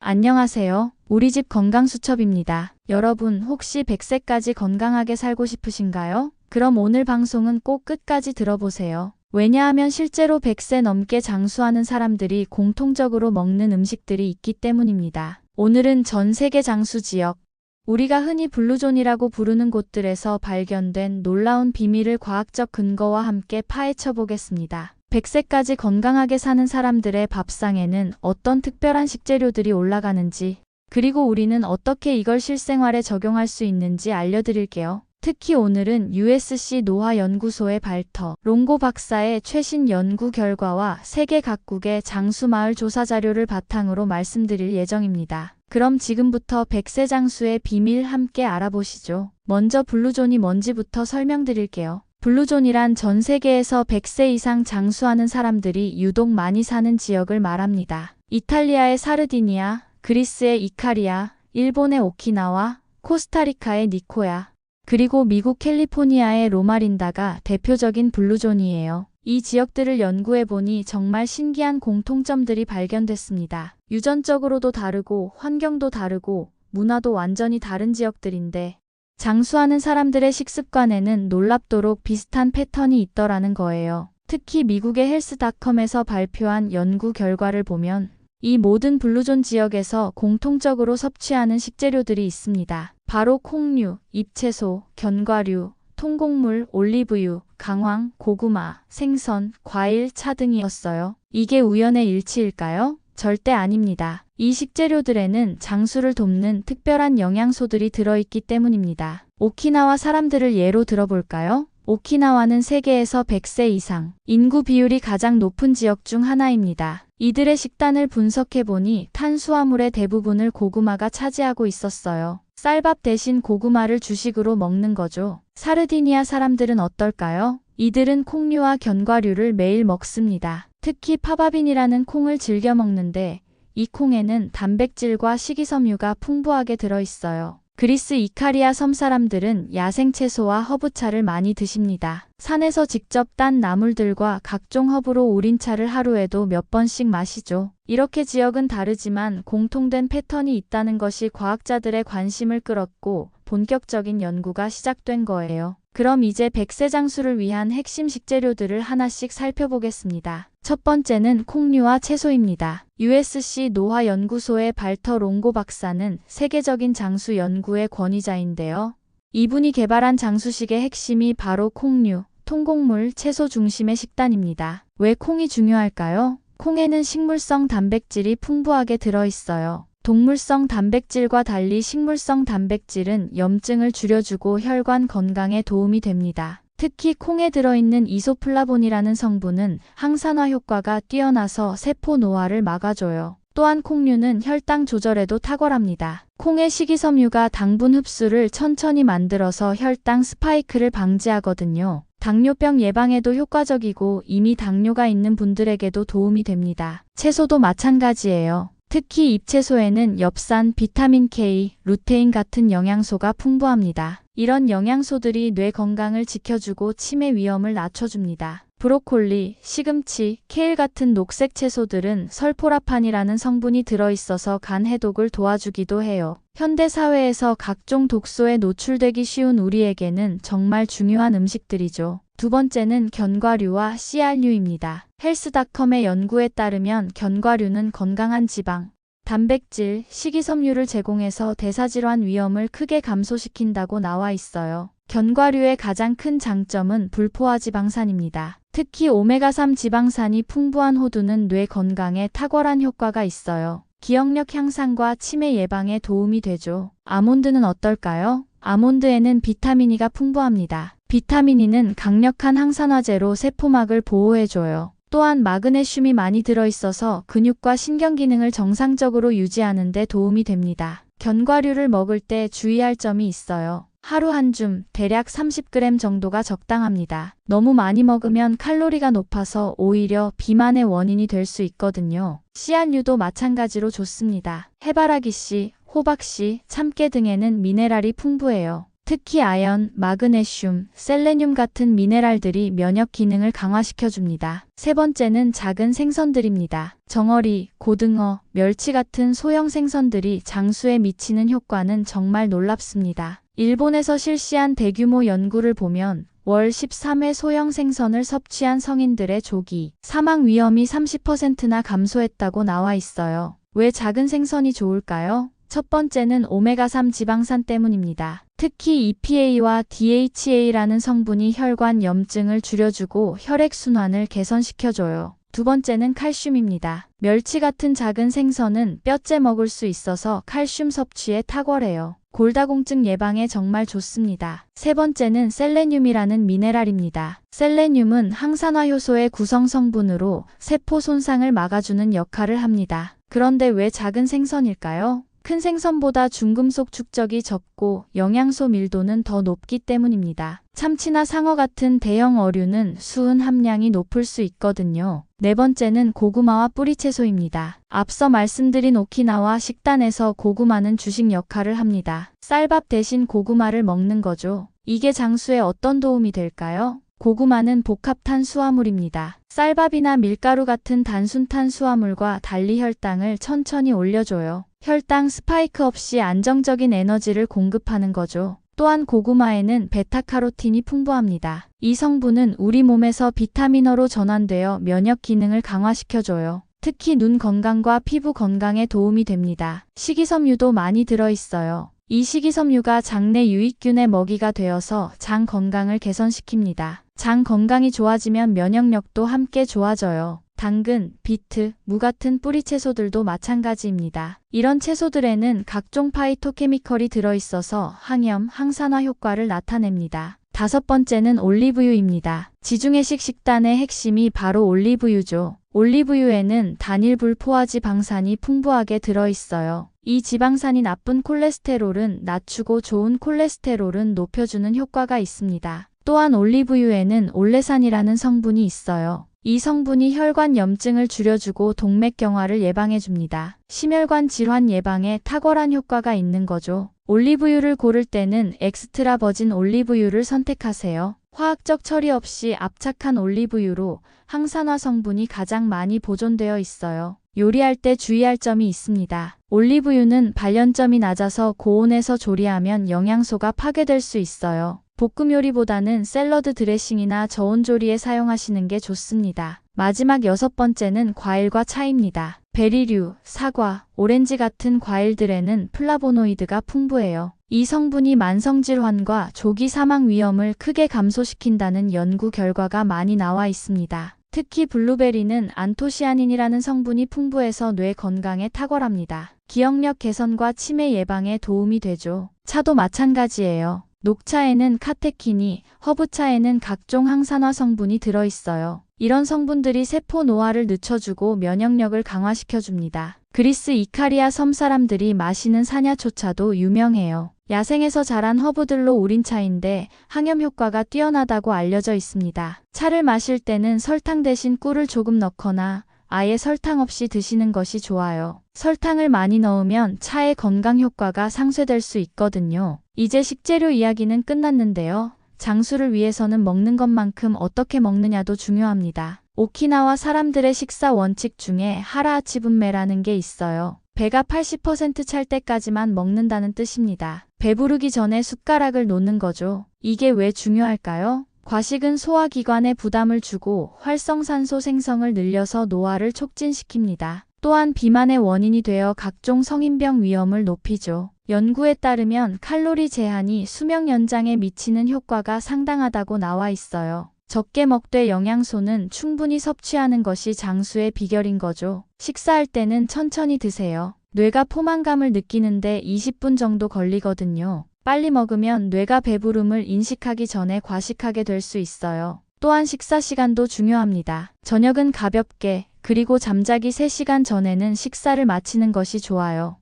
안녕하세요. 우리 집 건강수첩입니다. 여러분, 혹시 100세까지 건강하게 살고 싶으신가요? 그럼 오늘 방송은 꼭 끝까지 들어보세요. 왜냐하면 실제로 100세 넘게 장수하는 사람들이 공통적으로 먹는 음식들이 있기 때문입니다. 오늘은 전 세계 장수 지역, 우리가 흔히 블루존이라고 부르는 곳들에서 발견된 놀라운 비밀을 과학적 근거와 함께 파헤쳐 보겠습니다. 100세까지 건강하게 사는 사람들의 밥상에는 어떤 특별한 식재료들이 올라가는지, 그리고 우리는 어떻게 이걸 실생활에 적용할 수 있는지 알려드릴게요. 특히 오늘은 USC 노화연구소의 발터, 롱고 박사의 최신 연구 결과와 세계 각국의 장수마을 조사 자료를 바탕으로 말씀드릴 예정입니다. 그럼 지금부터 100세 장수의 비밀 함께 알아보시죠. 먼저 블루존이 뭔지부터 설명드릴게요. 블루존이란 전 세계에서 100세 이상 장수하는 사람들이 유독 많이 사는 지역을 말합니다. 이탈리아의 사르디니아, 그리스의 이카리아, 일본의 오키나와, 코스타리카의 니코야, 그리고 미국 캘리포니아의 로마린다가 대표적인 블루존이에요. 이 지역들을 연구해보니 정말 신기한 공통점들이 발견됐습니다. 유전적으로도 다르고 환경도 다르고 문화도 완전히 다른 지역들인데 장수하는 사람들의 식습관에는 놀랍도록 비슷한 패턴이 있더라는 거예요. 특히 미국의 헬스닷컴에서 발표한 연구 결과를 보면 이 모든 블루존 지역에서 공통적으로 섭취하는 식재료들이 있습니다. 바로 콩류, 잎채소, 견과류, 통곡물, 올리브유, 강황, 고구마, 생선, 과일, 차 등이었어요. 이게 우연의 일치일까요? 절대 아닙니다. 이 식재료들에는 장수를 돕는 특별한 영양소들이 들어있기 때문입니다. 오키나와 사람들을 예로 들어볼까요? 오키나와는 세계에서 100세 이상, 인구 비율이 가장 높은 지역 중 하나입니다. 이들의 식단을 분석해보니 탄수화물의 대부분을 고구마가 차지하고 있었어요. 쌀밥 대신 고구마를 주식으로 먹는 거죠. 사르디니아 사람들은 어떨까요? 이들은 콩류와 견과류를 매일 먹습니다. 특히 파바빈이라는 콩을 즐겨 먹는데 이 콩에는 단백질과 식이섬유가 풍부하게 들어있어요. 그리스 이카리아 섬 사람들은 야생 채소와 허브차를 많이 드십니다. 산에서 직접 딴 나물들과 각종 허브로 우린 차를 하루에도 몇 번씩 마시죠. 이렇게 지역은 다르지만 공통된 패턴이 있다는 것이 과학자들의 관심을 끌었고 본격적인 연구가 시작된 거예요. 그럼 이제 100세 장수를 위한 핵심 식재료들을 하나씩 살펴보겠습니다. 첫 번째는 콩류와 채소입니다. USC 노화연구소의 발터 롱고 박사는 세계적인 장수 연구의 권위자인데요. 이분이 개발한 장수식의 핵심이 바로 콩류, 통곡물, 채소 중심의 식단입니다. 왜 콩이 중요할까요? 콩에는 식물성 단백질이 풍부하게 들어있어요. 동물성 단백질과 달리 식물성 단백질은 염증을 줄여주고 혈관 건강에 도움이 됩니다. 특히 콩에 들어있는 이소플라본이라는 성분은 항산화 효과가 뛰어나서 세포 노화를 막아줘요. 또한 콩류는 혈당 조절에도 탁월합니다. 콩의 식이섬유가 당분 흡수를 천천히 만들어서 혈당 스파이크를 방지하거든요. 당뇨병 예방에도 효과적이고 이미 당뇨가 있는 분들에게도 도움이 됩니다. 채소도 마찬가지예요. 특히 잎채소에는 엽산, 비타민 K, 루테인 같은 영양소가 풍부합니다. 이런 영양소들이 뇌 건강을 지켜주고 치매 위험을 낮춰줍니다. 브로콜리, 시금치, 케일 같은 녹색 채소들은 설포라판이라는 성분이 들어있어서 간 해독을 도와주기도 해요. 현대 사회에서 각종 독소에 노출되기 쉬운 우리에게는 정말 중요한 음식들이죠. 두 번째는 견과류와 씨알류입니다. 헬스닷컴의 연구에 따르면 견과류는 건강한 지방, 단백질, 식이섬유를 제공해서 대사질환 위험을 크게 감소시킨다고 나와 있어요. 견과류의 가장 큰 장점은 불포화 지방산입니다. 특히 오메가3 지방산이 풍부한 호두는 뇌 건강에 탁월한 효과가 있어요. 기억력 향상과 치매 예방에 도움이 되죠. 아몬드는 어떨까요? 아몬드에는 비타민 E가 풍부합니다. 비타민 E는 강력한 항산화제로 세포막을 보호해줘요. 또한 마그네슘이 많이 들어있어서 근육과 신경 기능을 정상적으로 유지하는 데 도움이 됩니다. 견과류를 먹을 때 주의할 점이 있어요. 하루 한 줌, 대략 30g 정도가 적당합니다. 너무 많이 먹으면 칼로리가 높아서 오히려 비만의 원인이 될 수 있거든요. 씨알류도 마찬가지로 좋습니다. 해바라기씨, 호박씨, 참깨 등에는 미네랄이 풍부해요. 특히 아연, 마그네슘, 셀레늄 같은 미네랄들이 면역 기능을 강화시켜줍니다. 세 번째는 작은 생선들입니다. 정어리, 고등어, 멸치 같은 소형 생선들이 장수에 미치는 효과는 정말 놀랍습니다. 일본에서 실시한 대규모 연구를 보면 월 13회 소형 생선을 섭취한 성인들의 조기, 사망 위험이 30%나 감소했다고 나와 있어요. 왜 작은 생선이 좋을까요? 첫 번째는 오메가3 지방산 때문입니다. 특히 EPA와 DHA라는 성분이 혈관 염증을 줄여주고 혈액순환을 개선시켜줘요. 두 번째는 칼슘입니다. 멸치 같은 작은 생선은 뼈째 먹을 수 있어서 칼슘 섭취에 탁월해요. 골다공증 예방에 정말 좋습니다. 세 번째는 셀레늄이라는 미네랄입니다. 셀레늄은 항산화 효소의 구성 성분으로 세포 손상을 막아주는 역할을 합니다. 그런데 왜 작은 생선일까요? 큰 생선보다 중금속 축적이 적고 영양소 밀도는 더 높기 때문입니다. 참치나 상어 같은 대형 어류는 수은 함량이 높을 수 있거든요. 네 번째는 고구마와 뿌리채소입니다. 앞서 말씀드린 오키나와 식단에서 고구마는 주식 역할을 합니다. 쌀밥 대신 고구마를 먹는 거죠. 이게 장수에 어떤 도움이 될까요? 고구마는 복합 탄수화물입니다. 쌀밥이나 밀가루 같은 단순 탄수화물과 달리 혈당을 천천히 올려줘요. 혈당 스파이크 없이 안정적인 에너지를 공급하는 거죠. 또한 고구마에는 베타카로틴이 풍부합니다. 이 성분은 우리 몸에서 비타민어로 전환되어 면역 기능을 강화시켜줘요. 특히 눈 건강과 피부 건강에 도움이 됩니다. 식이섬유도 많이 들어있어요. 이 식이섬유가 장내 유익균의 먹이가 되어서 장 건강을 개선시킵니다. 장 건강이 좋아지면 면역력도 함께 좋아져요. 당근, 비트, 무 같은 뿌리 채소들도 마찬가지입니다. 이런 채소들에는 각종 파이토케미컬이 들어있어서 항염, 항산화 효과를 나타냅니다. 다섯 번째는 올리브유입니다. 지중해식 식단의 핵심이 바로 올리브유죠. 올리브유에는 단일불포화지 방산이 풍부하게 들어있어요. 이 지방산이 나쁜 콜레스테롤은 낮추고 좋은 콜레스테롤은 높여주는 효과가 있습니다. 또한 올리브유에는 올레산이라는 성분이 있어요. 이 성분이 혈관 염증을 줄여주고 동맥경화를 예방해줍니다. 심혈관 질환 예방에 탁월한 효과가 있는 거죠. 올리브유를 고를 때는 엑스트라 버진 올리브유를 선택하세요. 화학적 처리 없이 압착한 올리브유로 항산화 성분이 가장 많이 보존되어 있어요. 요리할 때 주의할 점이 있습니다. 올리브유는 발연점이 낮아서 고온에서 조리하면 영양소가 파괴될 수 있어요. 볶음 요리보다는 샐러드 드레싱이나 저온조리에 사용하시는 게 좋습니다. 마지막 여섯 번째는 과일과 차입니다. 베리류, 사과, 오렌지 같은 과일들에는 플라보노이드가 풍부해요. 이 성분이 만성질환과 조기 사망 위험을 크게 감소시킨다는 연구 결과가 많이 나와 있습니다. 특히 블루베리는 안토시아닌이라는 성분이 풍부해서 뇌 건강에 탁월합니다. 기억력 개선과 치매 예방에 도움이 되죠. 차도 마찬가지예요. 녹차에는 카테킨이, 허브차에는 각종 항산화 성분이 들어있어요. 이런 성분들이 세포 노화를 늦춰주고 면역력을 강화시켜줍니다. 그리스 이카리아 섬 사람들이 마시는 사냐초차도 유명해요. 야생에서 자란 허브들로 우린 차인데 항염 효과가 뛰어나다고 알려져 있습니다. 차를 마실 때는 설탕 대신 꿀을 조금 넣거나 아예 설탕 없이 드시는 것이 좋아요. 설탕을 많이 넣으면 차의 건강 효과가 상쇄될 수 있거든요. 이제 식재료 이야기는 끝났는데요. 장수를 위해서는 먹는 것만큼 어떻게 먹느냐도 중요합니다. 오키나와 사람들의 식사 원칙 중에 하라아치분메라는 게 있어요. 배가 80% 찰 때까지만 먹는다는 뜻입니다. 배부르기 전에 숟가락을 놓는 거죠. 이게 왜 중요할까요? 과식은 소화기관에 부담을 주고 활성산소 생성을 늘려서 노화를 촉진시킵니다. 또한 비만의 원인이 되어 각종 성인병 위험을 높이죠. 연구에 따르면 칼로리 제한이 수명 연장에 미치는 효과가 상당하다고 나와 있어요. 적게 먹되 영양소는 충분히 섭취하는 것이 장수의 비결인 거죠. 식사할 때는 천천히 드세요. 뇌가 포만감을 느끼는데 20분 정도 걸리거든요. 빨리 먹으면 뇌가 배부름을 인식하기 전에 과식하게 될 수 있어요. 또한 식사 시간도 중요합니다. 저녁은 가볍게, 그리고 잠자기 3시간 전에는 식사를 마치는 것이 좋아요.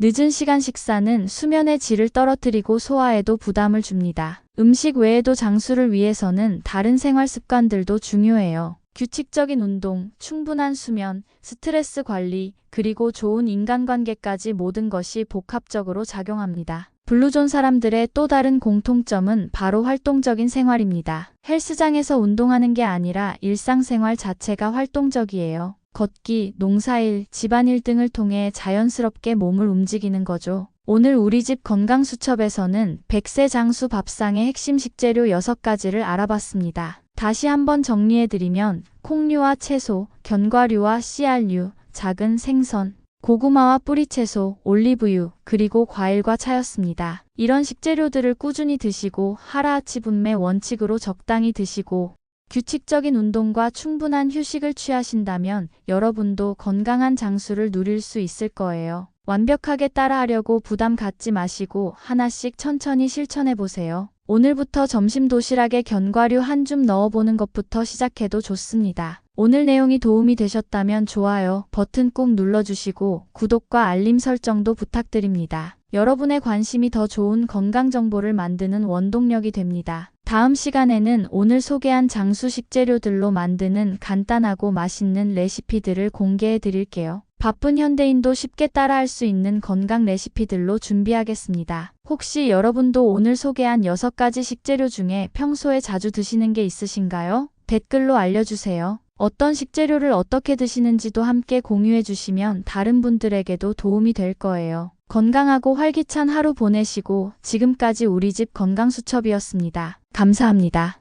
늦은 시간 식사는 수면의 질을 떨어뜨리고 소화에도 부담을 줍니다. 음식 외에도 장수를 위해서는 다른 생활 습관들도 중요해요. 규칙적인 운동, 충분한 수면, 스트레스 관리, 그리고 좋은 인간관계까지 모든 것이 복합적으로 작용합니다. 블루존 사람들의 또 다른 공통점은 바로 활동적인 생활입니다. 헬스장에서 운동하는 게 아니라 일상생활 자체가 활동적이에요. 걷기, 농사일, 집안일 등을 통해 자연스럽게 몸을 움직이는 거죠. 오늘 우리 집 건강수첩에서는 100세 장수 밥상의 핵심 식재료 6가지를 알아봤습니다. 다시 한번 정리해드리면 콩류와 채소, 견과류와 씨알류, 작은 생선, 고구마와 뿌리채소, 올리브유, 그리고 과일과 차였습니다. 이런 식재료들을 꾸준히 드시고 하루아치 분매 원칙으로 적당히 드시고 규칙적인 운동과 충분한 휴식을 취하신다면 여러분도 건강한 장수를 누릴 수 있을 거예요. 완벽하게 따라하려고 부담 갖지 마시고 하나씩 천천히 실천해보세요. 오늘부터 점심 도시락에 견과류 한 줌 넣어보는 것부터 시작해도 좋습니다. 오늘 내용이 도움이 되셨다면 좋아요 버튼 꾹 눌러주시고 구독과 알림 설정도 부탁드립니다. 여러분의 관심이 더 좋은 건강 정보를 만드는 원동력이 됩니다. 다음 시간에는 오늘 소개한 장수 식재료들로 만드는 간단하고 맛있는 레시피들을 공개해 드릴게요. 바쁜 현대인도 쉽게 따라할 수 있는 건강 레시피들로 준비하겠습니다. 혹시 여러분도 오늘 소개한 6가지 식재료 중에 평소에 자주 드시는 게 있으신가요? 댓글로 알려주세요. 어떤 식재료를 어떻게 드시는지도 함께 공유해 주시면 다른 분들에게도 도움이 될 거예요. 건강하고 활기찬 하루 보내시고 지금까지 우리 집 건강수첩이었습니다. 감사합니다.